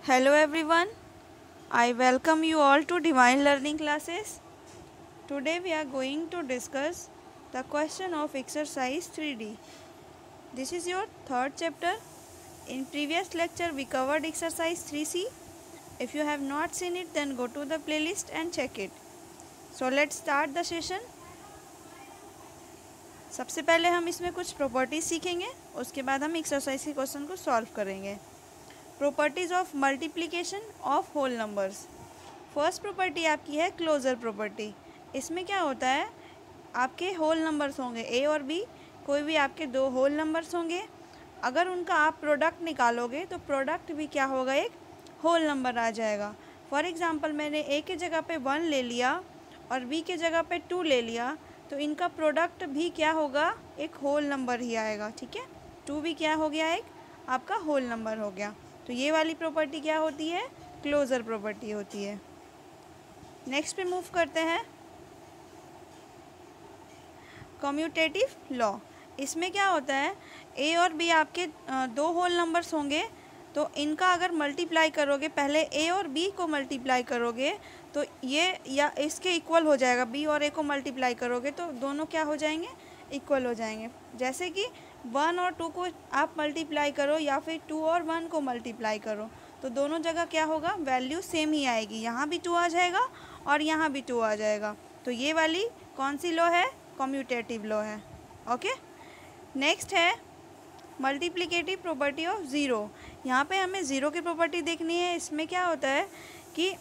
Hello everyone, I welcome you all to Divine Learning Classes. Today we are going to discuss the question of exercise 3D. This is your third chapter. In previous lecture we covered exercise 3C. If you have not seen it, then go to the playlist and check it. So let's start the session. सबसे पहले हम इसमें कुछ properties सीखेंगे, उसके बाद हम exercise के क्वेश्चन को सॉल्व करेंगे. Properties of multiplication of whole numbers. First property आपकी है क्लोजर प्रॉपर्टी. इसमें क्या होता है, आपके होल नंबर्स होंगे ए और बी, कोई भी आपके दो होल नंबर्स होंगे. अगर उनका आप प्रोडक्ट निकालोगे तो प्रोडक्ट भी क्या होगा, एक होल नंबर आ जाएगा. फॉर एग्जांपल मैंने ए के जगह पे 1 ले लिया और बी के जगह पे 2 ले लिया, तो इनका प्रोडक्ट भी क्या होगा, एक होल नंबर ही आएगा. ठीक है, 2 भी क्या हो गया, एक आपका होल नंबर हो गया. तो ये वाली प्रॉपर्टी क्या होती है, क्लोजर प्रॉपर्टी होती है. नेक्स्ट पे मूव करते हैं, कम्यूटेटिव लॉ. इसमें क्या होता है, ए और बी आपके दो होल नंबर्स होंगे, तो इनका अगर मल्टीप्लाई करोगे, पहले ए और बी को मल्टीप्लाई करोगे तो ये या इसके इक्वल हो जाएगा. बी और ए को मल्टीप्लाई करोगे तो दोनों क्या हो जाएंगे, इक्वल हो जाएंगे. जैसे कि 1 और 2 को आप मल्टीप्लाई करो या फिर 2 और 1 को मल्टीप्लाई करो, तो दोनों जगह क्या होगा, वैल्यू सेम ही आएगी. यहाँ भी 2 आ जाएगा और यहाँ भी 2 आ जाएगा. तो ये वाली कौन सी लॉ है, कम्यूटेटिव लॉ है. ओके, नेक्स्ट है मल्टीप्लिकेटिव प्रॉपर्टी ऑफ ज़ीरो. यहाँ पे हमें ज़ीरो की प्रॉपर्टी देखनी है. इसमें क्या होता है कि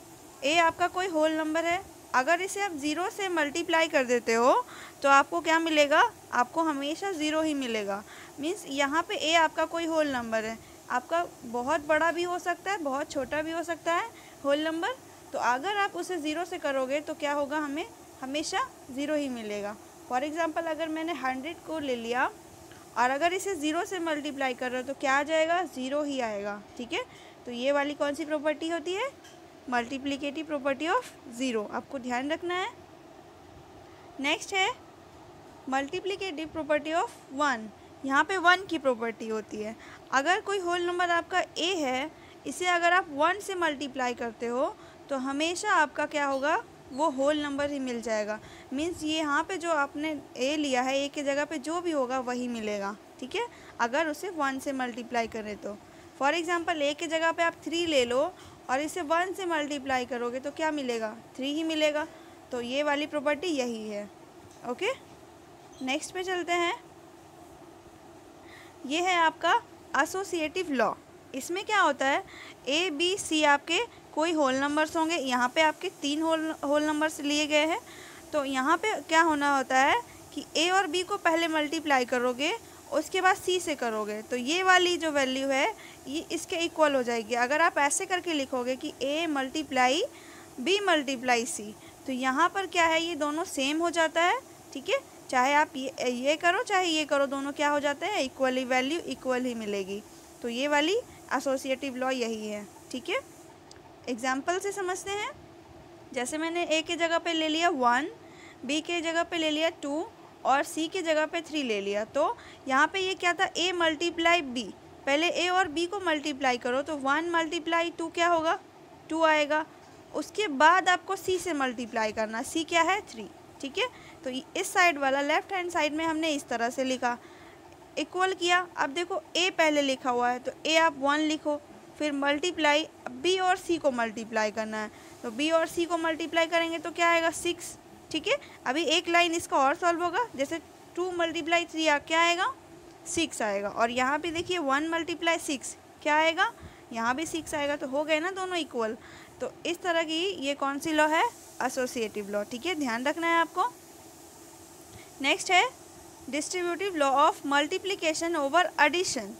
ए आपका कोई होल नंबर है, अगर इसे आप ज़ीरो से मल्टीप्लाई कर देते हो तो आपको क्या मिलेगा, आपको हमेशा ज़ीरो ही मिलेगा. मीन्स यहाँ पे ए आपका कोई होल नंबर है, आपका बहुत बड़ा भी हो सकता है, बहुत छोटा भी हो सकता है होल नंबर. तो अगर आप उसे ज़ीरो से करोगे तो क्या होगा, हमें हमेशा ज़ीरो ही मिलेगा. फॉर एग्ज़ाम्पल अगर मैंने 100 को ले लिया और अगर इसे ज़ीरो से मल्टीप्लाई कर रहे हो तो क्या आ जाएगा, ज़ीरो ही आएगा. ठीक है, तो ये वाली कौन सी प्रॉपर्टी होती है, मल्टीप्लिकेटिव प्रॉपर्टी ऑफ ज़ीरो. आपको ध्यान रखना है. नेक्स्ट है मल्टीप्लिकेटिव प्रॉपर्टी ऑफ 1. यहाँ पे 1 की प्रॉपर्टी होती है. अगर कोई होल नंबर आपका ए है, इसे अगर आप 1 से मल्टीप्लाई करते हो तो हमेशा आपका क्या होगा, वो होल नंबर ही मिल जाएगा. मीन्स ये यहाँ पे जो आपने ए लिया है, ए की जगह पे जो भी होगा वही मिलेगा. ठीक है, अगर उसे 1 से मल्टीप्लाई करें तो. फॉर एग्ज़ाम्पल ए की जगह पे आप 3 ले लो और इसे 1 से मल्टीप्लाई करोगे तो क्या मिलेगा, 3 ही मिलेगा. तो ये वाली प्रॉपर्टी यही है. ओके, नेक्स्ट पे चलते हैं. ये है आपका एसोसिएटिव लॉ. इसमें क्या होता है, ए बी सी आपके कोई होल नंबर्स होंगे. यहाँ पे आपके 3 होल नंबर्स लिए गए हैं. तो यहाँ पे क्या होना होता है कि ए और बी को पहले मल्टीप्लाई करोगे, उसके बाद सी से करोगे, तो ये वाली जो वैल्यू है ये इसके इक्वल हो जाएगी. अगर आप ऐसे करके लिखोगे कि A multiply B multiply C, तो यहाँ पर क्या है, ये दोनों सेम हो जाता है. ठीक है, चाहे आप ये करो चाहे ये करो, दोनों क्या हो जाते हैं, इक्वली, वैल्यू इक्वल ही मिलेगी. तो ये वाली एसोसिएटिव लॉ यही है. ठीक है, एग्जाम्पल से समझते हैं. जैसे मैंने ए के जगह पे ले लिया 1, बी के जगह पे ले लिया 2 और सी के जगह पे 3 ले लिया. तो यहाँ पे ये क्या था, ए मल्टीप्लाई बी. पहले ए और बी को मल्टीप्लाई करो तो 1 मल्टीप्लाई 2 क्या होगा, 2 आएगा. उसके बाद आपको सी से मल्टीप्लाई करना. सी क्या है, 3. ठीक है, तो इस साइड वाला लेफ्ट हैंड साइड में हमने इस तरह से लिखा, इक्वल किया. अब देखो ए पहले लिखा हुआ है तो ए आप 1 लिखो, फिर मल्टीप्लाई बी और सी को मल्टीप्लाई करना है. तो बी और सी को मल्टीप्लाई करेंगे तो क्या आएगा, 6. ठीक है, अभी एक लाइन इसका और सॉल्व होगा. जैसे 2 मल्टीप्लाई 3 क्या आएगा, 6 आएगा. और यहाँ भी देखिए 1 मल्टीप्लाई 6 क्या आएगा, यहाँ भी 6 आएगा. तो हो गए ना दोनों इक्वल. तो इस तरह की ये कौन सी लॉ है, एसोसिएटिव लॉ. ठीक है, ध्यान रखना है आपको. नेक्स्ट है distributive law of multiplication over addition.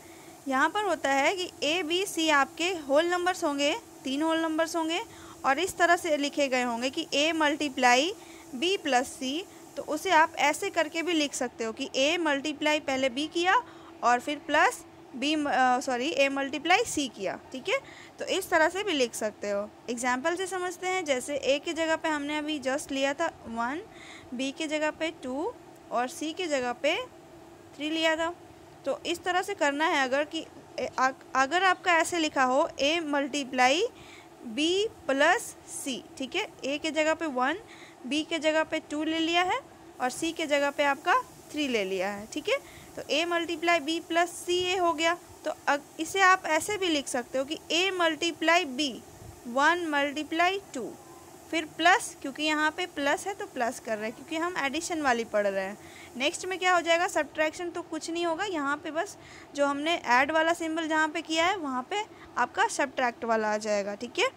यहाँ पर होता है कि ए बी सी आपके होल नंबर्स होंगे, 3 होल नंबर्स होंगे और इस तरह से लिखे गए होंगे कि ए मल्टीप्लाई बी प्लस सी. तो उसे आप ऐसे करके भी लिख सकते हो कि ए मल्टीप्लाई पहले बी किया और फिर प्लस ए मल्टीप्लाई सी किया. ठीक है, तो इस तरह से भी लिख सकते हो. एग्जाम्पल से समझते हैं. जैसे ए की जगह पे हमने अभी जस्ट लिया था 1, बी की जगह पे 2 और सी की जगह पे 3 लिया था. तो इस तरह से करना है. अगर कि अगर आपका ऐसे लिखा हो a multiply b plus c, ठीक है, a के जगह पे 1, b के जगह पे 2 ले लिया है और c के जगह पे आपका 3 ले लिया है, ठीक है। तो a मल्टीप्लाई b प्लस सी ए हो गया। तो इसे आप ऐसे भी लिख सकते हो कि a मल्टीप्लाई b 1 मल्टीप्लाई 2, फिर प्लस, क्योंकि यहाँ पे प्लस है तो प्लस कर रहे हैं क्योंकि हम एडिशन वाली पढ़ रहे हैं। नेक्स्ट में क्या हो जाएगा, सब्ट्रैक्शन तो कुछ नहीं होगा, यहाँ पे बस जो हमने ऐड वाला सिंबल जहाँ पे किया है वहाँ पे आपका सब्ट्रैक्ट वाला आ जाएगा, ठीक है।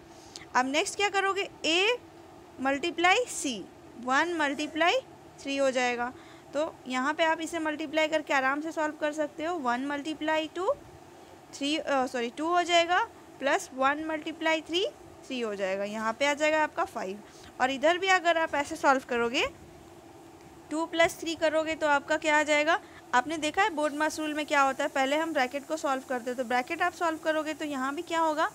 अब नेक्स्ट क्या करोगे, a मल्टीप्लाई सी 1 मल्टीप्लाई 3 हो जाएगा। तो यहाँ पे आप इसे मल्टीप्लाई करके आराम से सॉल्व कर सकते हो। 1 मल्टीप्लाई 2 2 हो जाएगा, प्लस 1 मल्टीप्लाई 3 हो जाएगा, यहाँ पे आ जाएगा आपका 5। और इधर भी अगर आप ऐसे सॉल्व करोगे 2 + 3 करोगे तो आपका क्या आ जाएगा, आपने देखा है बोर्ड मास रूल में क्या होता है, पहले हम ब्रैकेट को सॉल्व करते हैं, तो ब्रैकेट आप सॉल्व करोगे तो यहाँ भी क्या होगा,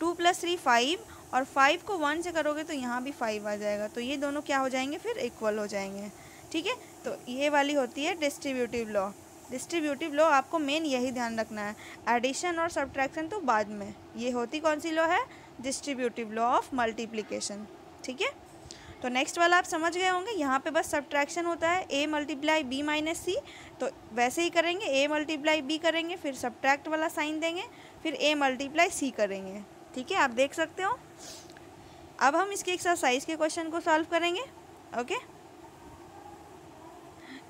2 + 3 5, और 5 को 1 से करोगे तो यहाँ भी 5 आ जाएगा। तो ये दोनों क्या हो जाएंगे, फिर इक्वल हो जाएंगे, ठीक है। तो ये वाली होती है डिस्ट्रीब्यूटिव लॉ। डिस्ट्रीब्यूटिव लॉ आपको मेन यही ध्यान रखना है, एडिशन और सब्ट्रैक्शन तो बाद में। ये होती कौन सी लॉ है, डिस्ट्रीब्यूटिव लॉ ऑफ मल्टीप्लिकेशन, ठीक है। तो नेक्स्ट वाला आप समझ गए होंगे, यहाँ पे बस सब्ट्रैक्शन होता है a मल्टीप्लाई b माइनस सी, तो वैसे ही करेंगे, a मल्टीप्लाई b करेंगे, फिर सब्ट्रैक्ट वाला साइन देंगे, फिर a मल्टीप्लाई सी करेंगे, ठीक है, आप देख सकते हो। अब हम इसके एक्सरसाइज के क्वेश्चन को सॉल्व करेंगे, okay.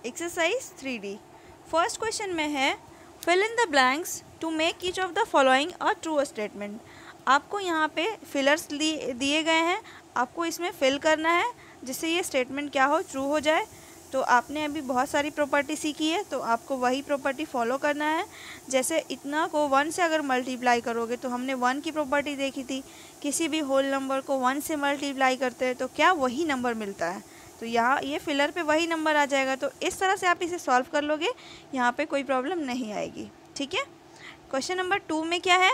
Exercise 3D first question में है, fill in the blanks to make each of the following a true statement. आपको यहाँ पे फिलर्स दिए गए हैं, आपको इसमें फिल करना है जिससे ये स्टेटमेंट क्या हो, ट्रू हो जाए। तो आपने अभी बहुत सारी प्रॉपर्टी सीखी है, तो आपको वही प्रॉपर्टी फॉलो करना है। जैसे इतना को 1 से अगर मल्टीप्लाई करोगे तो हमने 1 की प्रॉपर्टी देखी थी, किसी भी होल नंबर को 1 से मल्टीप्लाई करते हैं तो क्या वही नंबर मिलता है, तो यहाँ ये फिलर पे वही नंबर आ जाएगा। तो इस तरह से आप इसे सॉल्व कर लोगे, यहाँ पे कोई प्रॉब्लम नहीं आएगी, ठीक है। क्वेश्चन नंबर 2 में क्या है,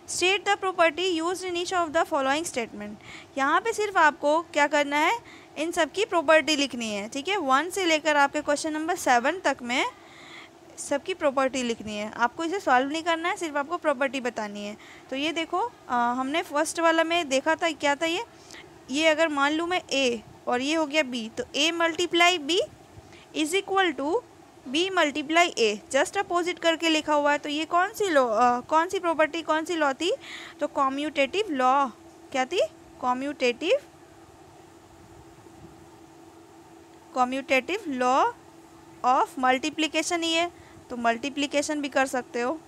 state the property used in each of the following statement. यहाँ पे सिर्फ आपको क्या करना है, इन सब की प्रॉपर्टी लिखनी है, ठीक है। 1 से लेकर आपके क्वेश्चन नंबर 7 तक में सबकी प्रॉपर्टी लिखनी है, आपको इसे सॉल्व नहीं करना है, सिर्फ आपको प्रॉपर्टी बतानी है। तो ये देखो हमने फर्स्ट वाला में देखा था, क्या था ये अगर मान लूँ मैं a और ये हो गया b, तो a multiply b is equal to b multiply a, just opposite करके लिखा हुआ है। तो ये कौन सी लॉ, कौन सी प्रॉपर्टी, कौन सी लॉ थी, तो कॉम्यूटेटिव लॉ, क्या थी, कॉम्यूटेटिव लॉ ऑफ मल्टीप्लिकेशन ही है। तो मल्टीप्लिकेशन भी कर सकते हो,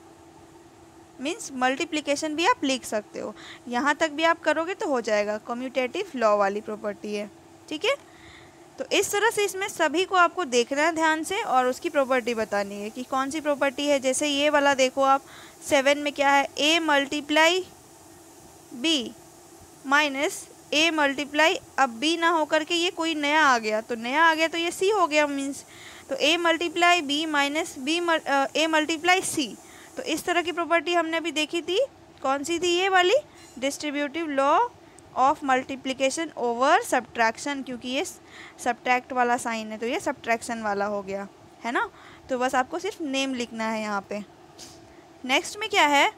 मीन्स मल्टीप्लिकेशन भी आप लिख सकते हो, यहाँ तक भी आप करोगे तो हो जाएगा, कॉम्यूटेटिव लॉ वाली प्रॉपर्टी है, ठीक है। तो इस तरह से इसमें सभी को आपको देखना है ध्यान से और उसकी प्रॉपर्टी बतानी है कि कौन सी प्रॉपर्टी है। जैसे ये वाला देखो आप, 7 में क्या है, a multiply b minus a multiply, अब b ना होकर के ये कोई नया आ गया, तो नया आ गया तो ये c हो गया, मीन्स तो a multiply b minus a multiply c। तो इस तरह की प्रॉपर्टी हमने अभी देखी थी, कौन सी थी, ये वाली distributive law of multiplication over subtraction, क्योंकि ये सब्ट्रैक्ट वाला साइन है तो ये सब्ट्रैक्शन वाला हो गया, है ना। तो बस आपको सिर्फ नेम लिखना है यहाँ पे। नेक्स्ट में क्या है,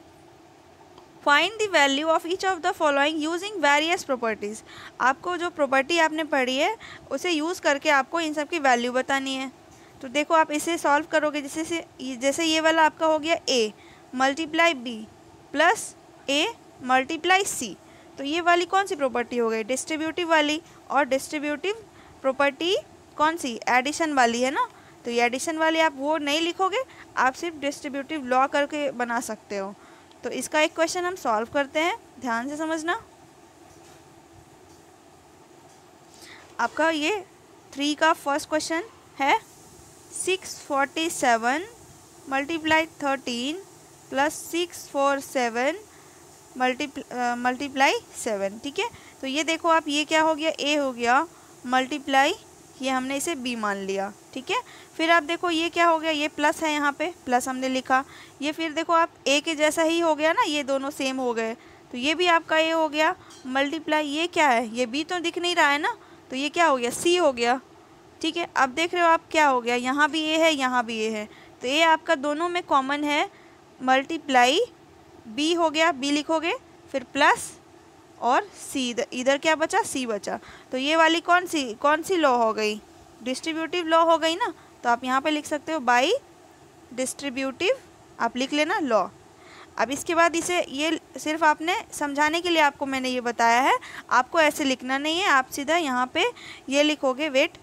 find the value of each of the following using various properties. आपको जो प्रॉपर्टी आपने पढ़ी है उसे यूज़ करके आपको इन सब की वैल्यू बतानी है। तो देखो आप इसे सॉल्व करोगे, जैसे ये वाला आपका हो गया a multiply b plus a multiply c, तो ये वाली कौन सी प्रॉपर्टी हो गई, डिस्ट्रीब्यूटिव वाली। और डिस्ट्रीब्यूटिव प्रॉपर्टी कौन सी, एडिशन वाली है ना। तो ये एडिशन वाली आप वो नहीं लिखोगे, आप सिर्फ डिस्ट्रीब्यूटिव लॉ करके बना सकते हो। तो इसका एक क्वेश्चन हम सॉल्व करते हैं, ध्यान से समझना। आपका ये 3 का फर्स्ट क्वेश्चन है, 647 मल्टीप्लाई 13 प्लस 647 मल्टीप्लाई 7, ठीक है। तो ये देखो आप, ये क्या हो गया, a हो गया मल्टीप्लाई, ये हमने इसे b मान लिया, ठीक है। फिर आप देखो ये क्या हो गया, ये प्लस है, यहाँ पे प्लस हमने लिखा, ये फिर देखो आप a के जैसा ही हो गया ना, ये दोनों सेम हो गए, तो ये भी आपका a हो गया मल्टीप्लाई, ये क्या है, ये b तो दिख नहीं रहा है ना, तो ये क्या हो गया, c हो गया, ठीक है। अब देख रहे हो आप क्या हो गया, यहाँ भी a है, यहाँ भी a है, तो a आपका दोनों में कॉमन है, मल्टीप्लाई बी हो गया, बी लिखोगे, फिर प्लस और सी, इधर क्या बचा, सी बचा। तो ये वाली कौन सी लॉ हो गई, डिस्ट्रीब्यूटिव लॉ हो गई ना। तो आप यहाँ पे लिख सकते हो बाई डिस्ट्रीब्यूटिव, आप लिख लेना लॉ। अब इसके बाद इसे, ये सिर्फ आपने समझाने के लिए आपको मैंने ये बताया है, आपको ऐसे लिखना नहीं है, आप सीधा यहाँ पे ये लिखोगे, वेट,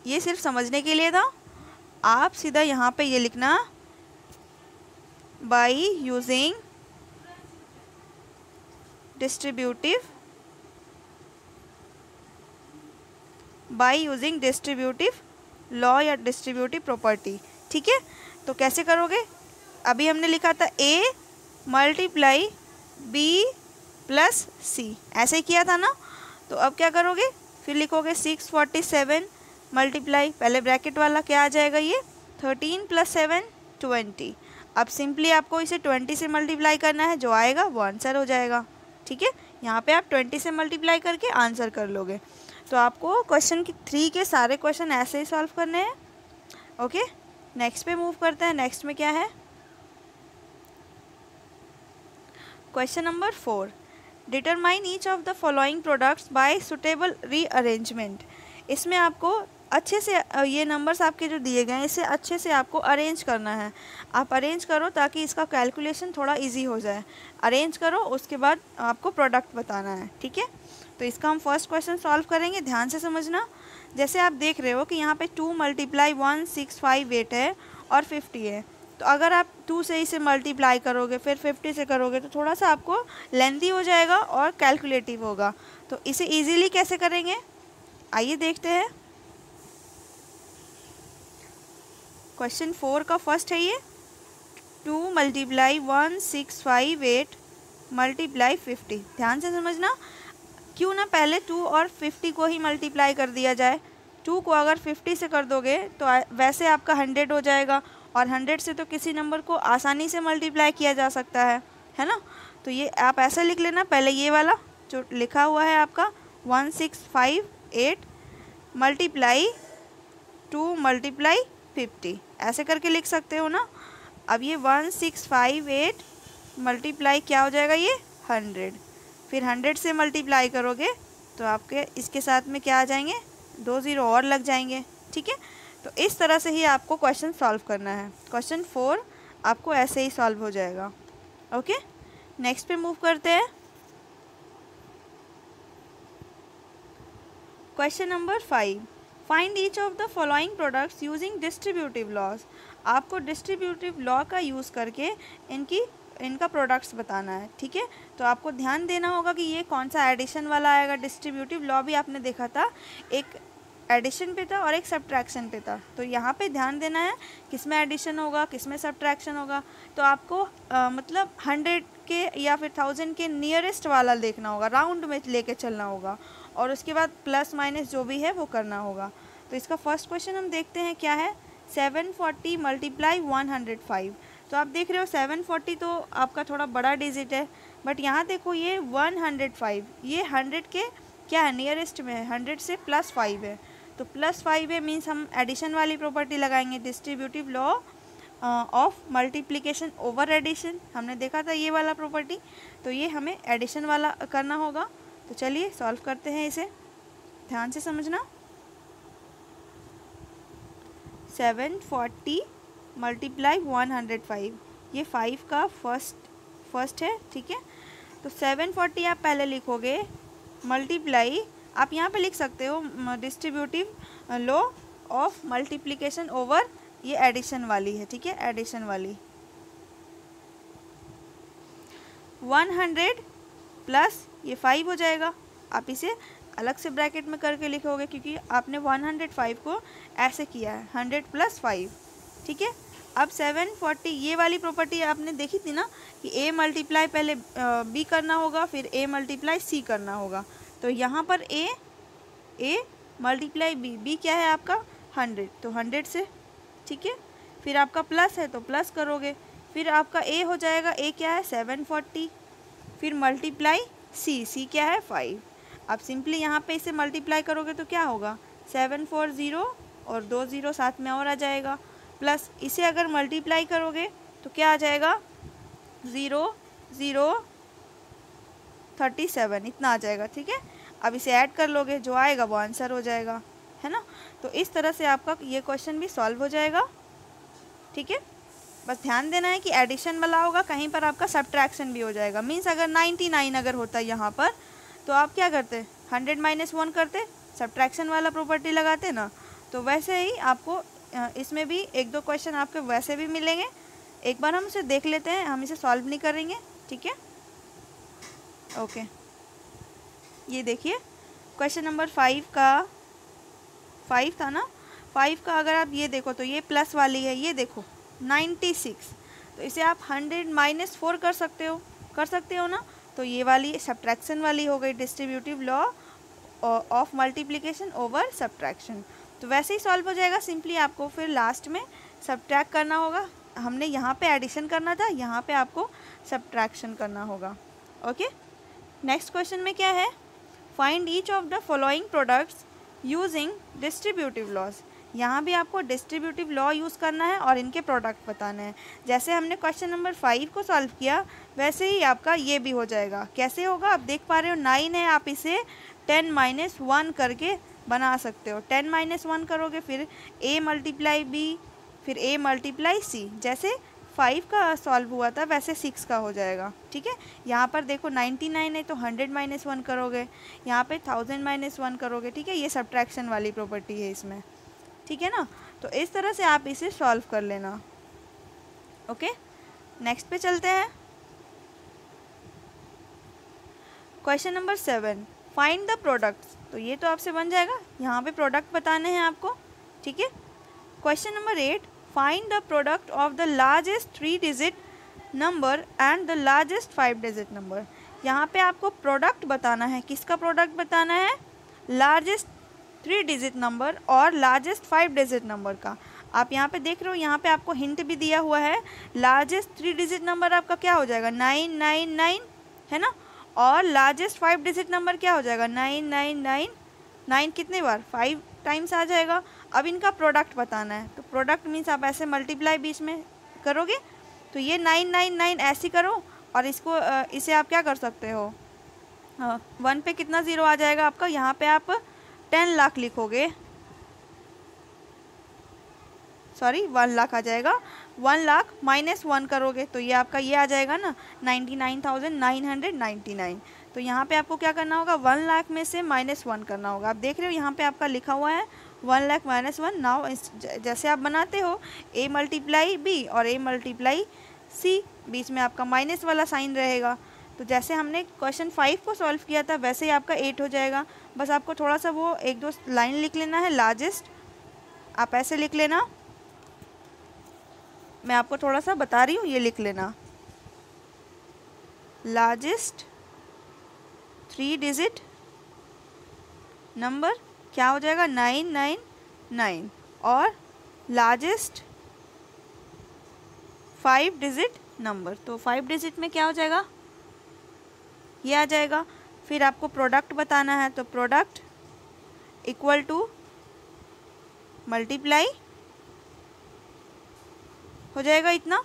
ये सिर्फ समझने के लिए था। आप सीधा यहाँ पे ये लिखना, बाई यूजिंग डिस्ट्रीब्यूटिव लॉ या डिस्ट्रीब्यूटिव प्रॉपर्टी। ठीक है, तो कैसे करोगे, अभी हमने लिखा था a multiply b plus c, ऐसे ही किया था ना। तो अब क्या करोगे, फिर लिखोगे 647 मल्टीप्लाई, पहले ब्रैकेट वाला क्या आ जाएगा, ये 13 + 7 20। अब सिंपली आपको इसे 20 से मल्टीप्लाई करना है, जो आएगा वो आंसर हो जाएगा। ठीक है, यहाँ पे आप 20 से मल्टीप्लाई करके आंसर कर लोगे। तो आपको क्वेश्चन 3 के सारे क्वेश्चन ऐसे ही सॉल्व करने हैं। ओके, नेक्स्ट पे मूव करते हैं। नेक्स्ट में क्या है, question number 4, determine each of the following products by suitable rearrangement. इसमें आपको अच्छे से ये नंबर्स आपके जो दिए गए हैं, इसे अच्छे से आपको अरेंज करना है। आप अरेंज करो ताकि इसका कैलकुलेशन थोड़ा इजी हो जाए। अरेंज करो, उसके बाद आपको प्रोडक्ट बताना है। ठीक है, तो इसका हम फर्स्ट क्वेश्चन सॉल्व करेंगे, ध्यान से समझना। जैसे आप देख रहे हो कि यहाँ पे 2 × 1,658 है और 50 है। तो अगर आप 2 से इसे मल्टीप्लाई करोगे, फिर 50 से करोगे, तो थोड़ा सा आपको लेंथी हो जाएगा और कैलकुलेटिव होगा। तो इसे इजीली कैसे करेंगे, आइए देखते हैं। क्वेश्चन 4 का फर्स्ट है ये, 2 × 1,658 मल्टीप्लाई 50। ध्यान से समझना, क्यों ना पहले 2 और 50 को ही मल्टीप्लाई कर दिया जाए। 2 को अगर 50 से कर दोगे तो वैसे आपका 100 हो जाएगा, और 100 से तो किसी नंबर को आसानी से मल्टीप्लाई किया जा सकता है ना। तो ये आप ऐसा लिख लेना, पहले ये वाला जो लिखा हुआ है आपका 1,658 मल्टीप्लाई 2 × 50, ऐसे करके लिख सकते हो ना। अब ये 1,658 मल्टीप्लाई क्या हो जाएगा, ये 100, फिर 100 से मल्टीप्लाई करोगे तो आपके इसके साथ में क्या आ जाएंगे, 2 0 और लग जाएंगे। ठीक है, तो इस तरह से ही आपको क्वेश्चन सॉल्व करना है। क्वेश्चन 4 आपको ऐसे ही सॉल्व हो जाएगा। ओके, नेक्स्ट पे मूव करते हैं। Question number 5, find each of the following products using distributive laws. आपको डिस्ट्रीब्यूटिव लॉ का यूज़ करके इनका प्रोडक्ट्स बताना है। ठीक है, तो आपको ध्यान देना होगा कि ये कौन सा एडिशन वाला आएगा। डिस्ट्रीब्यूटिव लॉ भी आपने देखा था, एक एडिशन पे था और एक सब्ट्रैक्शन पे था। तो यहाँ पे ध्यान देना है किस में एडिशन होगा, किस में सब्ट्रैक्शन होगा। तो आपको मतलब 100 के या फिर 1000 के नियरेस्ट वाला देखना होगा, राउंड में लेके चलना होगा, और उसके बाद प्लस माइनस जो भी है वो करना होगा। तो इसका फर्स्ट क्वेश्चन हम देखते हैं क्या है, 740 मल्टीप्लाई 105। तो आप देख रहे हो 740 तो आपका थोड़ा बड़ा डिजिट है, बट यहाँ देखो ये 105, ये 100 के क्या है, नियरेस्ट में है, 100 से +5 है। तो +5 है मीन्स हम एडिशन वाली प्रॉपर्टी लगाएंगे, distributive law of multiplication over addition. हमने देखा था ये वाला प्रॉपर्टी, तो ये हमें एडिशन वाला करना होगा। तो चलिए सॉल्व करते हैं इसे, ध्यान से समझना। 740 मल्टीप्लाई 105, ये 5 का फर्स्ट है। ठीक है, तो 740 आप पहले लिखोगे, मल्टीप्लाई आप यहाँ पे लिख सकते हो distributive law of multiplication over, ये एडिशन वाली है। ठीक है, एडिशन वाली 100 प्लस ये 5 हो जाएगा। आप इसे अलग से ब्रैकेट में करके लिखोगे क्योंकि आपने 105 को ऐसे किया है, 100 + 5। ठीक है, अब 740 ये वाली प्रॉपर्टी आपने देखी थी ना कि a मल्टीप्लाई पहले b करना होगा, फिर a मल्टीप्लाई c करना होगा। तो यहाँ पर a मल्टीप्लाई b क्या है आपका 100, तो 100 से। ठीक है, फिर आपका प्लस है तो प्लस करोगे, फिर आपका a हो जाएगा, a क्या है 740, फिर मल्टीप्लाई c क्या है 5। अब सिंपली यहाँ पे इसे मल्टीप्लाई करोगे तो क्या होगा, 740 और 2 0 साथ में और आ जाएगा, प्लस इसे अगर मल्टीप्लाई करोगे तो क्या आ जाएगा 0,037 इतना आ जाएगा। ठीक है, अब इसे ऐड कर लोगे, जो आएगा वो आंसर हो जाएगा, है ना। तो इस तरह से आपका ये क्वेश्चन भी सॉल्व हो जाएगा। ठीक है, बस ध्यान देना है कि एडिशन वाला होगा, कहीं पर आपका सब्ट्रैक्शन भी हो जाएगा। मीन्स अगर 99 अगर होता है यहाँ पर तो आप क्या करते, 100 - 1 करते, सब्ट्रैक्शन वाला प्रॉपर्टी लगाते ना। तो वैसे ही आपको इसमें भी 1-2 क्वेश्चन आपके वैसे भी मिलेंगे। एक बार हम इसे देख लेते हैं, हम इसे सॉल्व नहीं करेंगे। ठीक है, ओके। ये देखिए क्वेश्चन नंबर 5 था ना, 5 का अगर आप ये देखो तो ये प्लस वाली है, ये देखो 96, तो इसे आप 100 - 4 कर सकते हो ना। तो ये वाली सब्ट्रैक्शन वाली हो गई, distributive law of multiplication over subtraction. तो वैसे ही सॉल्व हो जाएगा। सिंपली आपको फिर लास्ट में सब्ट्रैक्ट करना होगा। हमने यहाँ पे एडिशन करना था, यहाँ पे आपको सब्ट्रैक्शन करना होगा। ओके, नेक्स्ट क्वेश्चन में क्या है, find each of the following products using distributive laws. यहाँ भी आपको डिस्ट्रीब्यूटिव लॉ यूज़ करना है और इनके प्रोडक्ट बताने हैं। जैसे हमने क्वेश्चन नंबर 5 को सॉल्व किया वैसे ही आपका ये भी हो जाएगा। कैसे होगा, आप देख पा रहे हो 9 है, आप इसे 10 - 1 करके बना सकते हो। 10 - 1 करोगे, फिर a × b, फिर a × c। जैसे 5 का सॉल्व हुआ था वैसे 6 का हो जाएगा। ठीक है, यहाँ पर देखो 99 है तो 100 - 1 करोगे, यहाँ पे 1000 - 1 करोगे। ठीक है, ये सब्ट्रैक्शन वाली प्रॉपर्टी है इसमें। ठीक है ना, तो इस तरह से आप इसे सॉल्व कर लेना। ओके, नेक्स्ट पे चलते हैं। Question number 7, find the products. तो ये तो आपसे बन जाएगा, यहाँ पे प्रोडक्ट बताने हैं आपको। ठीक है, question number 8, find the product of the largest 3 digit number and the largest 5 digit number. यहाँ पे आपको प्रोडक्ट बताना है। किसका प्रोडक्ट बताना है, लार्जेस्ट 3 डिजिट नंबर और लार्जेस्ट 5 डिजिट नंबर का। आप यहाँ पे देख रहे हो, यहाँ पे आपको हिंट भी दिया हुआ है। लार्जेस्ट 3 डिजिट नंबर आपका क्या हो जाएगा 999, है ना। और लार्जेस्ट 5 डिजिट नंबर क्या हो जाएगा 999। 9 कितने बार, 5 टाइम्स आ जाएगा। अब इनका प्रोडक्ट बताना है, तो प्रोडक्ट मीन्स आप ऐसे मल्टीप्लाई बीच में करोगे, तो ये 999 ऐसे करो और इसको इसे आप क्या कर सकते हो, 1 पे कितना ज़ीरो आ जाएगा आपका, यहाँ पे आप 10 लाख लिखोगे, सॉरी 1 लाख आ जाएगा। 1 लाख -1 करोगे तो ये आपका ये आ जाएगा ना 99,999। तो यहाँ पे आपको क्या करना होगा, 1 लाख में से -1 करना होगा। आप देख रहे हो यहाँ पे आपका लिखा हुआ है 1 लाख -1। नाउ जैसे आप बनाते हो a × b और a × c, बीच में आपका माइनस वाला साइन रहेगा। तो जैसे हमने क्वेश्चन 5 को सॉल्व किया था वैसे ही आपका 8 हो जाएगा। बस आपको थोड़ा सा वो 1-2 लाइन लिख लेना है। लार्जेस्ट आप ऐसे लिख लेना, मैं आपको थोड़ा सा बता रही हूँ, ये लिख लेना। लार्जेस्ट 3 डिजिट नंबर क्या हो जाएगा 999 और लार्जेस्ट 5 डिजिट नंबर, तो 5 डिजिट में क्या हो जाएगा, ये आ जाएगा। फिर आपको प्रोडक्ट बताना है, तो प्रोडक्ट इक्वल टू मल्टीप्लाई हो जाएगा इतना।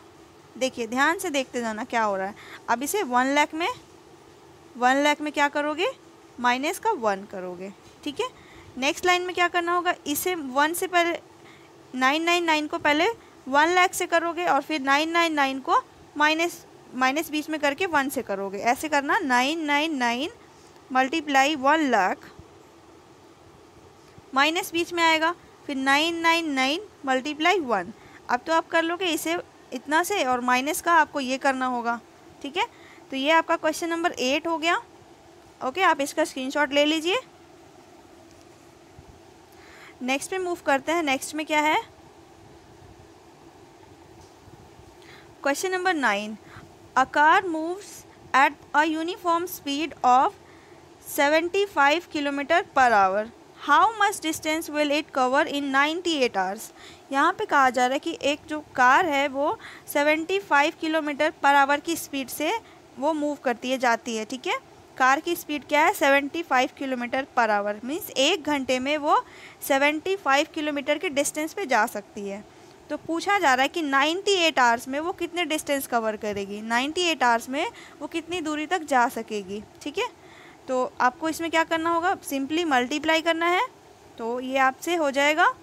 देखिए ध्यान से देखते जाना क्या हो रहा है। अब इसे 1 लाख में क्या करोगे, माइनस का 1 करोगे। ठीक है, नेक्स्ट लाइन में क्या करना होगा, इसे 1 से पहले 999 को पहले 1 लाख से करोगे और फिर 999 को माइनस बीच में करके 1 से करोगे। ऐसे करना 999 × 1 लाख, माइनस बीच में आएगा, फिर 999 × 1। अब तो आप कर लोगे इसे इतना से और माइनस का आपको ये करना होगा। ठीक है, तो ये आपका क्वेश्चन नंबर 8 हो गया। ओके, आप इसका स्क्रीनशॉट ले लीजिए। नेक्स्ट पे मूव करते हैं। नेक्स्ट में क्या है, question number 9, a car moves at a uniform speed of 75 km/h। How much distance will it cover in 98 hours. यहाँ पे कहा जा रहा है कि एक जो कार है वो 75 km/h की स्पीड से वो मूव करती है, जाती है। ठीक है, कार की स्पीड क्या है 75 km/h, मीन्स 1 घंटे में वो 75 किलोमीटर के डिस्टेंस पे जा सकती है। तो पूछा जा रहा है कि 98 आवर्स में वो कितने डिस्टेंस कवर करेगी, 98 आवर्स में वो कितनी दूरी तक जा सकेगी। ठीक है, तो आपको इसमें क्या करना होगा, सिंपली मल्टीप्लाई करना है, तो ये आपसे हो जाएगा।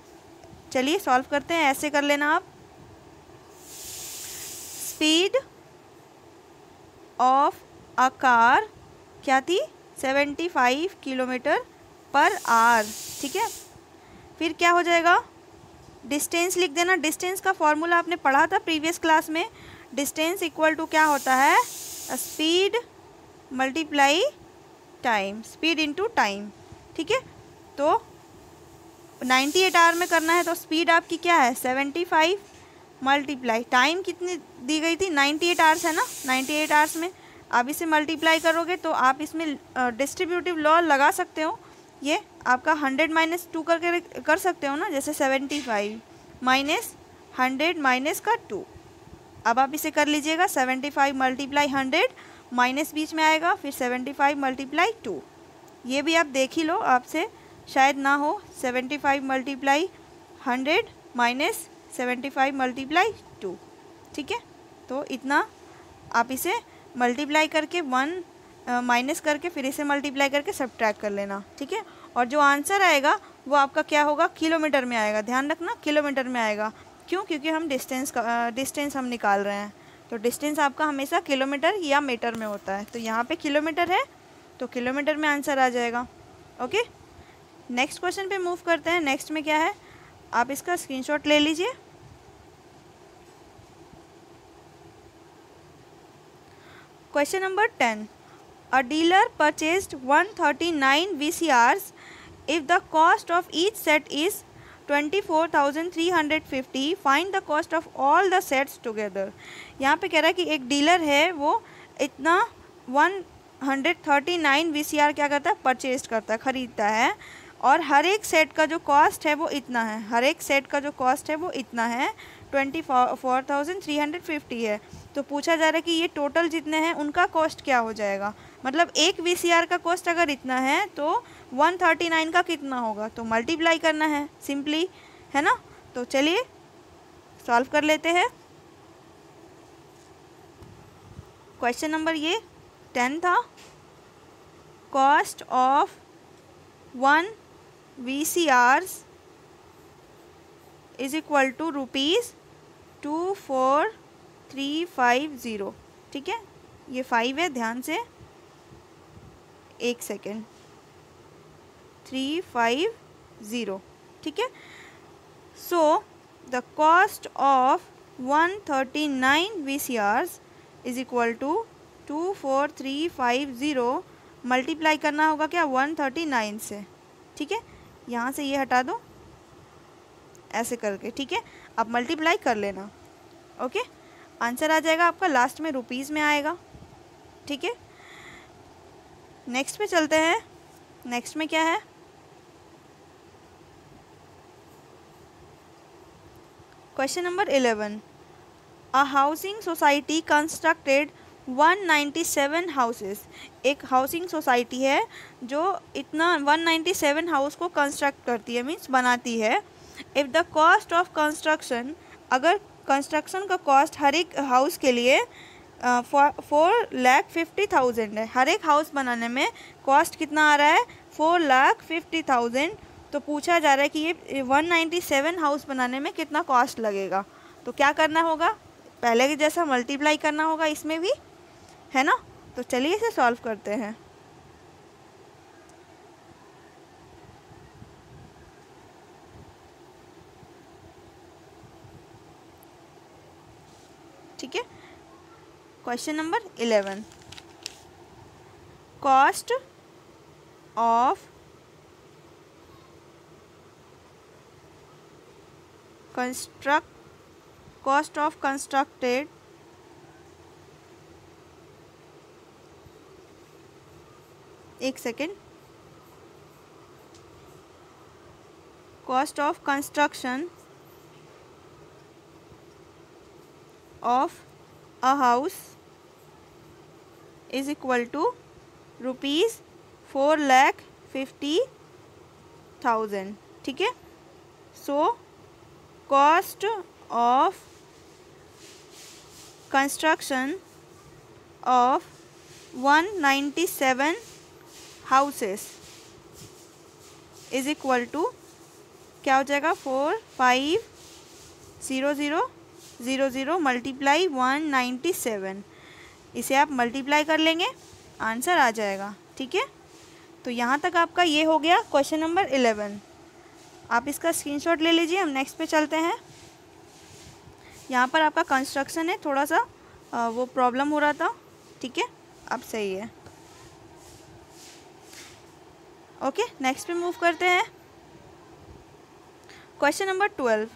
चलिए सॉल्व करते हैं, ऐसे कर लेना आप। स्पीड ऑफ अ कार क्या थी, 75 किलोमीटर पर आवर। ठीक है, फिर क्या हो जाएगा, डिस्टेंस लिख देना। डिस्टेंस का फॉर्मूला आपने पढ़ा था प्रीवियस क्लास में, डिस्टेंस इक्वल टू क्या होता है, speed multiply time, speed into time. ठीक है, तो 98 आवर में करना है, तो स्पीड आपकी क्या है 75 मल्टीप्लाई टाइम कितनी दी गई थी 98 आवर्स है ना, 98 आवर्स में आप इसे मल्टीप्लाई करोगे तो आप इसमें डिस्ट्रीब्यूटिव लॉ लगा सकते हो। ये आपका 100 - 2 करके कर सकते हो ना, जैसे 75 माइनस 100 माइनस का 2। अब आप इसे कर लीजिएगा, 75 मल्टीप्लाई 100 माइनस बीच में आएगा, फिर 75 मल्टीप्लाई 2। ये भी आप देख ही लो, आपसे शायद ना हो, 75 मल्टीप्लाई 100 माइनस 75 मल्टीप्लाई 2। ठीक है, तो इतना आप इसे मल्टीप्लाई करके 1 माइनस करके फिर इसे मल्टीप्लाई करके सब्ट्रैक्ट कर लेना। ठीक है, और जो आंसर आएगा वो आपका क्या होगा, किलोमीटर में आएगा। ध्यान रखना किलोमीटर में आएगा, क्यों, क्योंकि हम डिस्टेंस हम निकाल रहे हैं, तो डिस्टेंस आपका हमेशा किलोमीटर या मीटर में होता है। तो यहाँ पे किलोमीटर है तो किलोमीटर में आंसर आ जाएगा। ओके, नेक्स्ट क्वेश्चन पे मूव करते हैं। नेक्स्ट में क्या है, आप इसका स्क्रीनशॉट ले लीजिए। Question number 10, a dealer purchased 139 VCRs if the cost of each set is 24,350, find the cost of all the sets together। यहाँ पे कह रहा है कि एक डीलर है, वो इतना 139 VCR क्या करता है, परचेज करता है, ख़रीदता है, और हर एक सेट का जो कॉस्ट है वो इतना है, हर एक सेट का जो कॉस्ट है वो इतना है, 24,350 है। तो पूछा जा रहा है कि ये टोटल जितने हैं उनका कॉस्ट क्या हो जाएगा, मतलब एक VCR का कॉस्ट अगर इतना है तो 139 का कितना होगा, तो मल्टीप्लाई करना है सिंपली, है ना। तो चलिए सॉल्व कर लेते हैं। क्वेश्चन नंबर ये 10 था, cost of 1 VCRs is equal to ₹24,350। ठीक है, ये 5 है, ध्यान से, एक सेकेंड, 350। ठीक है, so the cost of 139 VCRs is equal to 24,350, multiply करना होगा क्या 139 से। ठीक है, यहाँ से ये हटा दो ऐसे करके। ठीक है, आप मल्टीप्लाई कर लेना। ओके, आंसर आ जाएगा आपका, लास्ट में रुपीज़ में आएगा। ठीक है, नेक्स्ट पे चलते हैं। नेक्स्ट में क्या है, क्वेश्चन नंबर 11, अ हाउसिंग सोसाइटी कंस्ट्रक्टेड 197 हाउसेस। एक हाउसिंग सोसाइटी है जो इतना 197 हाउस को कंस्ट्रक्ट करती है, मीन्स बनाती है। If the cost of construction, अगर कंस्ट्रक्शन का कॉस्ट हर एक हाउस के लिए 4,50,000 है, हर एक हाउस बनाने में कॉस्ट कितना आ रहा है 4,50,000। तो पूछा जा रहा है कि ये 197 हाउस बनाने में कितना कॉस्ट लगेगा। तो क्या करना होगा, पहले के जैसा मल्टीप्लाई करना होगा इसमें भी, है ना। तो चलिए इसे सॉल्व करते हैं। ठीक है, question number 11, cost of constructed एक second, cost of construction of a house is equal to ₹4,50,000। ठीक है, so cost of construction of 197 houses is equal to क्या हो जाएगा 450000 मल्टीप्लाई 197। इसे आप मल्टीप्लाई कर लेंगे, आंसर आ जाएगा। ठीक है, तो यहाँ तक आपका ये हो गया क्वेश्चन नंबर 11। आप इसका स्क्रीनशॉट ले लीजिए। हम नेक्स्ट पे चलते हैं। यहाँ पर आपका कंस्ट्रक्शन है, थोड़ा सा वो प्रॉब्लम हो रहा था। ठीक है, अब सही है। ओके, नेक्स्ट पे मूव करते हैं। Question number 12,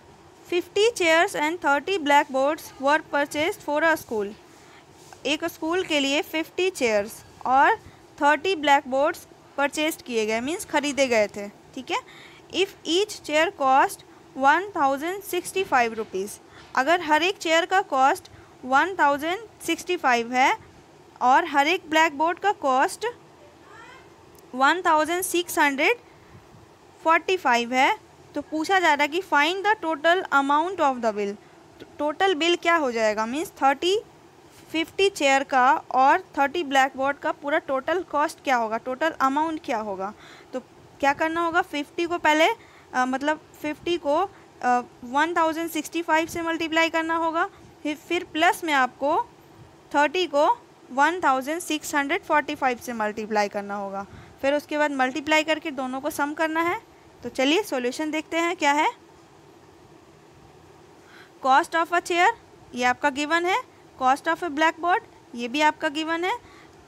50 chairs and 30 black boards were purchased for a school. एक स्कूल के लिए 50 चेयर्स और 30 ब्लैक बोर्ड्स परचेज किए गए, मीन्स खरीदे गए थे। ठीक है, if each chair cost 1065 rupees. अगर हर एक चेयर का कॉस्ट 1065 है और हर एक ब्लैक बोर्ड का कॉस्ट 1645 है, तो पूछा जा रहा है कि find the total amount of the bill. Total bill क्या हो जाएगा, मीन्स 50 चेयर का और 30 ब्लैक बोर्ड का पूरा टोटल कॉस्ट क्या होगा, टोटल अमाउंट क्या होगा। तो क्या करना होगा, 50 को पहले 50 को 1065 से मल्टीप्लाई करना होगा, फिर प्लस में आपको 30 को 1645 से मल्टीप्लाई करना होगा, फिर उसके बाद मल्टीप्लाई करके दोनों को सम करना है। तो चलिए सॉल्यूशन देखते हैं क्या है। कॉस्ट ऑफ अ चेयर ये आपका गिवन है, cost of A black board ये भी आपका गिवन है,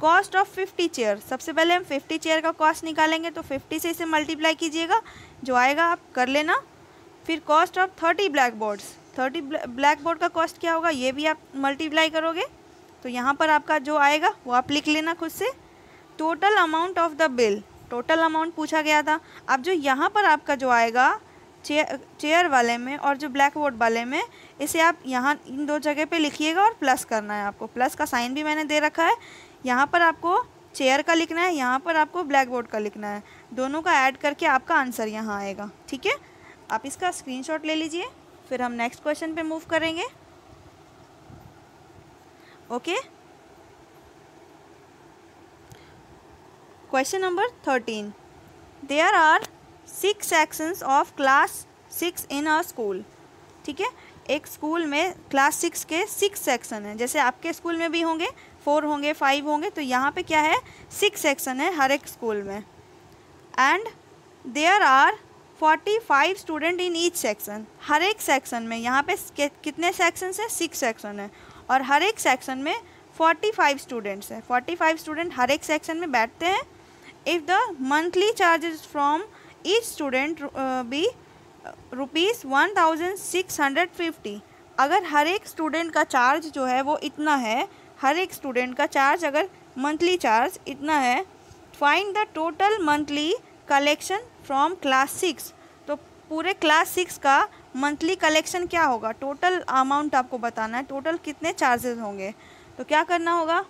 कॉस्ट ऑफ 50 चेयर। सबसे पहले हम 50 चेयर का कॉस्ट निकालेंगे, तो 50 से इसे मल्टीप्लाई कीजिएगा, जो आएगा आप कर लेना। फिर cost of 30 black boards, 30 black board का कॉस्ट क्या होगा, ये भी आप मल्टीप्लाई करोगे, तो यहाँ पर आपका जो आएगा वो आप लिख लेना खुद से। Total amount of the bill, total amount पूछा गया था। अब जो यहाँ पर आपका जो आएगा चेयर वाले में और जो ब्लैक बोर्ड वाले में, इसे आप यहाँ इन दो जगह पे लिखिएगा और प्लस करना है आपको। प्लस का साइन भी मैंने दे रखा है। यहाँ पर आपको चेयर का लिखना है, यहाँ पर आपको ब्लैक बोर्ड का लिखना है। दोनों का ऐड करके आपका आंसर यहाँ आएगा। ठीक है, आप इसका स्क्रीनशॉट ले लीजिए, फिर हम नेक्स्ट क्वेश्चन पे मूव करेंगे। Okay, question number 13, there are 6 sections of class 6 in a school. ठीक है, एक स्कूल में क्लास 6 के 6 सेक्शन हैं। जैसे आपके स्कूल में भी होंगे 4 होंगे 5 होंगे, तो यहाँ पे क्या है 6 सेक्शन है हर एक स्कूल में। And there are 45 student in each section. हर एक सेक्शन में यहाँ पे कितने सेक्शंस हैं, 6 सेक्शन है, और हर एक सेक्शन में 45 स्टूडेंट्स हैं। 45 स्टूडेंट हर एक सेक्शन में बैठते हैं। If the monthly charges from each student be ₹1650। अगर हर एक स्टूडेंट का चार्ज जो है वो इतना है, हर एक स्टूडेंट का चार्ज अगर मंथली चार्ज इतना है, find the total monthly collection from class 6। तो पूरे क्लास 6 का मंथली कलेक्शन क्या होगा, टोटल अमाउंट आपको बताना है, टोटल कितने चार्जेस होंगे। तो क्या करना होगा,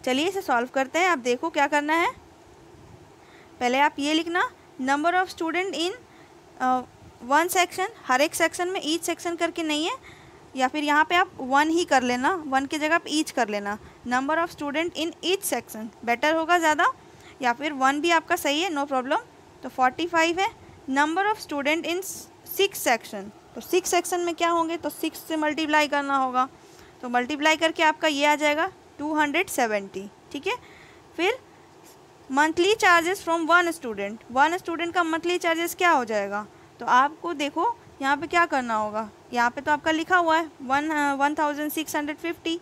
चलिए इसे सॉल्व करते हैं। आप देखो क्या करना है। पहले आप ये लिखना, number of student in 1 section, हर एक सेक्शन में ईच सेक्शन करके नहीं है, या फिर यहाँ पे आप 1 ही कर लेना, 1 की जगह आप ईच कर लेना। Number of student in each section better होगा ज़्यादा, या फिर 1 भी आपका सही है, नो प्रॉब्लम। तो 45 है। Number of student in 6 section, तो 6 सेक्शन में क्या होंगे, तो 6 से मल्टीप्लाई करना होगा, तो मल्टीप्लाई करके आपका ये आ जाएगा 270। ठीक है, फिर monthly charges from 1 student, 1 student का मंथली चार्जेस क्या हो जाएगा। तो आपको देखो यहाँ पे क्या करना होगा, यहाँ पे तो आपका लिखा हुआ है 1650,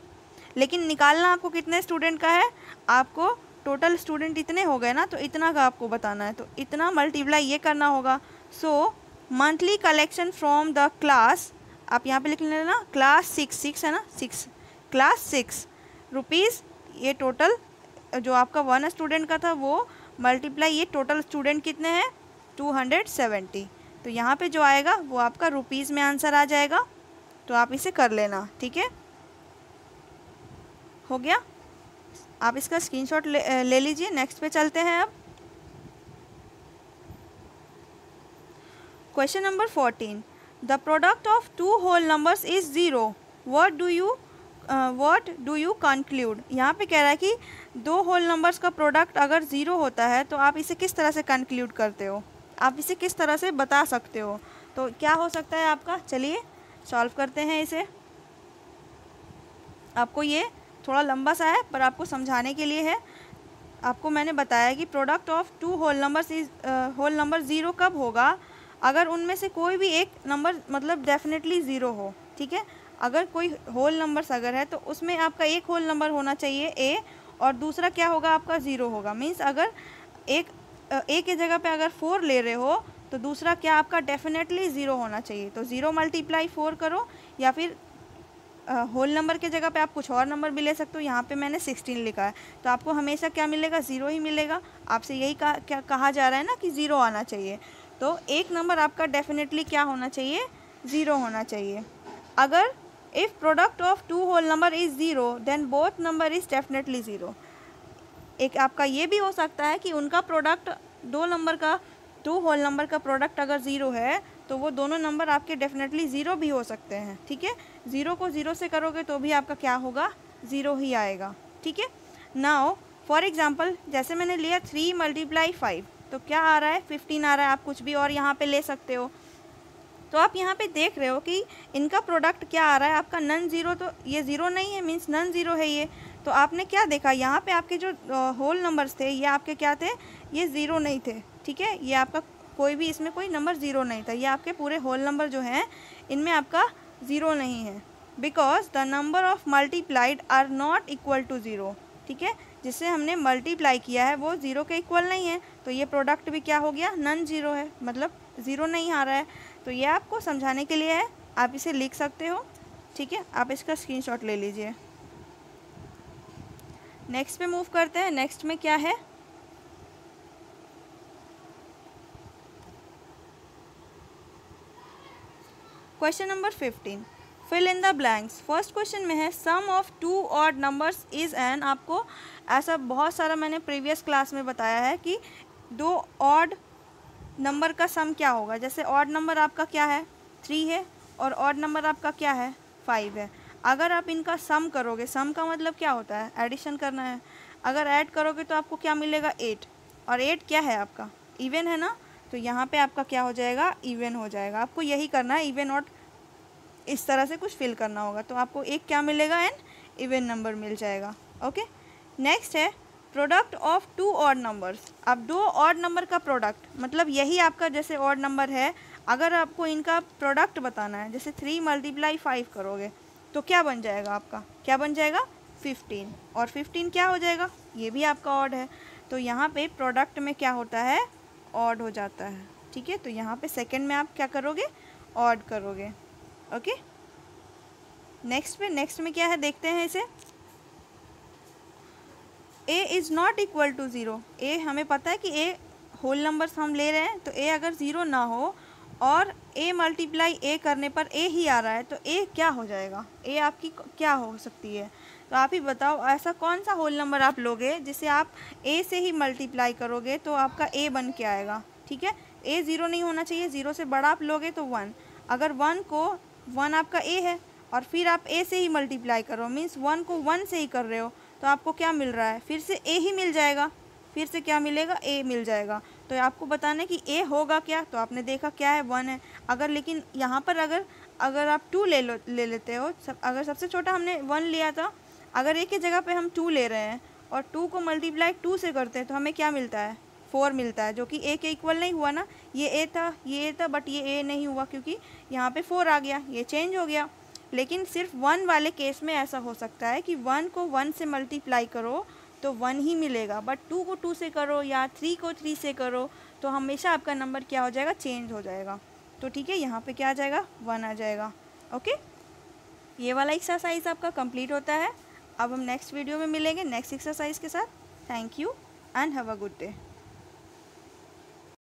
लेकिन निकालना आपको कितने स्टूडेंट का है, आपको टोटल स्टूडेंट इतने हो गए ना, तो इतना का आपको बताना है, तो इतना मल्टीप्लाई ये करना होगा। सो monthly collection from the class, आप यहाँ पे लिख लेना क्लास 6 है ना, 6 क्लास 6 रुपीज़, ये टोटल जो आपका 1 स्टूडेंट का था वो मल्टीप्लाई ये टोटल स्टूडेंट कितने हैं 270। तो यहाँ पे जो आएगा वो आपका रुपीज़ में आंसर आ जाएगा, तो आप इसे कर लेना। ठीक है, हो गया, आप इसका स्क्रीनशॉट ले लीजिए। नेक्स्ट पे चलते हैं अब। Question number 14, the product of two whole numbers is zero, what do you conclude. यहाँ पे कह रहा है कि दो होल नंबर्स का प्रोडक्ट अगर ज़ीरो होता है तो आप इसे किस तरह से कंक्लूड करते हो, आप इसे किस तरह से बता सकते हो। तो क्या हो सकता है आपका, चलिए सॉल्व करते हैं इसे। आपको ये थोड़ा लंबा सा है पर आपको समझाने के लिए है। आपको मैंने बताया कि product of two whole number zero कब होगा, अगर उनमें से कोई भी एक नंबर मतलब डेफिनेटली ज़ीरो हो, ठीक है। अगर कोई होल नंबर्स अगर है तो उसमें आपका एक होल नंबर होना चाहिए ए, और दूसरा क्या होगा आपका ज़ीरो होगा। मीन्स अगर ए के जगह पे अगर 4 ले रहे हो तो दूसरा क्या आपका डेफिनेटली ज़ीरो होना चाहिए। तो 0 × 4 करो, या फिर होल नंबर के जगह पे आप कुछ और नंबर भी ले सकते हो। यहाँ पे मैंने 16 लिखा है, तो आपको हमेशा क्या मिलेगा, ज़ीरो ही मिलेगा। आपसे यही कहा जा रहा है ना कि ज़ीरो आना चाहिए। तो एक नंबर आपका डेफिनेटली क्या होना चाहिए, ज़ीरो होना चाहिए। अगर if product of two whole number is zero then both number is definitely zero. एक आपका ये भी हो सकता है कि उनका प्रोडक्ट टू होल नंबर का प्रोडक्ट अगर ज़ीरो है तो वो दोनों नंबर आपके डेफिनेटली ज़ीरो भी हो सकते हैं, ठीक है। ज़ीरो को ज़ीरो से करोगे तो भी आपका क्या होगा, ज़ीरो ही आएगा, ठीक है। नाउ फॉर एग्जांपल जैसे मैंने लिया 3 × 5, तो क्या आ रहा है, 15 आ रहा है। आप कुछ भी और यहाँ पे ले सकते हो। तो आप यहाँ पे देख रहे हो कि इनका प्रोडक्ट क्या आ रहा है आपका, नन ज़ीरो। तो ये ज़ीरो नहीं है, मीन्स नन ज़ीरो है ये। तो आपने क्या देखा, यहाँ पे आपके जो होल नंबर्स थे ये आपके क्या थे, ये ज़ीरो नहीं थे, ठीक है। ये आपका कोई भी इसमें कोई नंबर ज़ीरो नहीं था। ये आपके पूरे होल नंबर जो हैं इनमें आपका ज़ीरो नहीं है, because the number of multiplied are not equal to zero, ठीक है। जिससे हमने मल्टीप्लाई किया है वो ज़ीरो के इक्वल नहीं है, तो ये प्रोडक्ट भी क्या हो गया, नन ज़ीरो है, मतलब ज़ीरो नहीं आ रहा है। तो ये आपको समझाने के लिए है, आप इसे लिख सकते हो, ठीक है। आप इसका स्क्रीनशॉट ले लीजिए। नेक्स्ट पे मूव करते हैं। नेक्स्ट में क्या है, question number 15, fill in the blanks. First question में है sum of two odd numbers is N. आपको ऐसा बहुत सारा मैंने प्रीवियस क्लास में बताया है कि दो ऑड नंबर का सम क्या होगा। जैसे ऑड नंबर आपका क्या है, 3 है, और ऑड नंबर आपका क्या है, 5 है। अगर आप इनका सम करोगे, सम का मतलब क्या होता है, एडिशन करना है। अगर ऐड करोगे तो आपको क्या मिलेगा, 8, और 8 क्या है आपका, इवन है ना। तो यहाँ पे आपका क्या हो जाएगा, इवन हो जाएगा। आपको यही करना है, इवन ऑड इस तरह से कुछ फिल करना होगा। तो आपको एक क्या मिलेगा, एन इवन नंबर मिल जाएगा। ओके, नेक्स्ट है product of two odd numbers. अब दो ऑड नंबर का प्रोडक्ट, मतलब यही आपका जैसे ऑड नंबर है, अगर आपको इनका प्रोडक्ट बताना है, जैसे 3 × 5 करोगे तो क्या बन जाएगा आपका, क्या बन जाएगा, 15, और 15 क्या हो जाएगा, ये भी आपका ऑड है। तो यहाँ पे प्रोडक्ट में क्या होता है, ऑड हो जाता है, ठीक है। तो यहाँ पे सेकंड में आप क्या करोगे, ऑड करोगे। ओके, नेक्स्ट में क्या है देखते हैं इसे। A is not equal to zero. A हमें पता है कि ए होल नंबर्स हम ले रहे हैं, तो ए अगर ज़ीरो ना हो और ए × ए करने पर ए ही आ रहा है तो ए क्या हो जाएगा, ए आपकी क्या हो सकती है। तो आप ही बताओ, ऐसा कौन सा होल नंबर आप लोगे जिसे आप ए से ही मल्टीप्लाई करोगे तो आपका ए बन के आएगा, ठीक है। ए ज़ीरो नहीं होना चाहिए, ज़ीरो से बड़ा आप लोगे तो 1। अगर 1 आपका ए है और फिर आप ए से ही मल्टीप्लाई करो, मीन्स 1 को 1 से ही कर रहे हो, तो आपको क्या मिल रहा है, फिर से ए ही मिल जाएगा, फिर से क्या मिलेगा, ए मिल जाएगा। तो आपको बताना है कि ए होगा क्या, तो आपने देखा क्या है, 1 है। अगर लेकिन यहाँ पर अगर आप 2 ले लेते हो, अगर सबसे छोटा हमने 1 लिया था, अगर ए की जगह पे हम 2 ले रहे हैं और 2 को मल्टीप्लाई 2 से करते हैं तो हमें क्या मिलता है, 4 मिलता है, जो कि ए के इक्वल नहीं हुआ ना। ये ए था बट ये ए नहीं हुआ क्योंकि यहाँ पे 4 आ गया, ये चेंज हो गया। लेकिन सिर्फ 1 वाले केस में ऐसा हो सकता है कि 1 को 1 से मल्टीप्लाई करो तो 1 ही मिलेगा, बट 2 को 2 से करो या 3 को 3 से करो तो हमेशा आपका नंबर क्या हो जाएगा, चेंज हो जाएगा। तो ठीक है, यहाँ पे क्या आ जाएगा, 1 आ जाएगा। ओके, ये वाला एक्सरसाइज आपका कंप्लीट होता है। अब हम नेक्स्ट वीडियो में मिलेंगे नेक्स्ट एक्सरसाइज के साथ। Thank you and have a good day.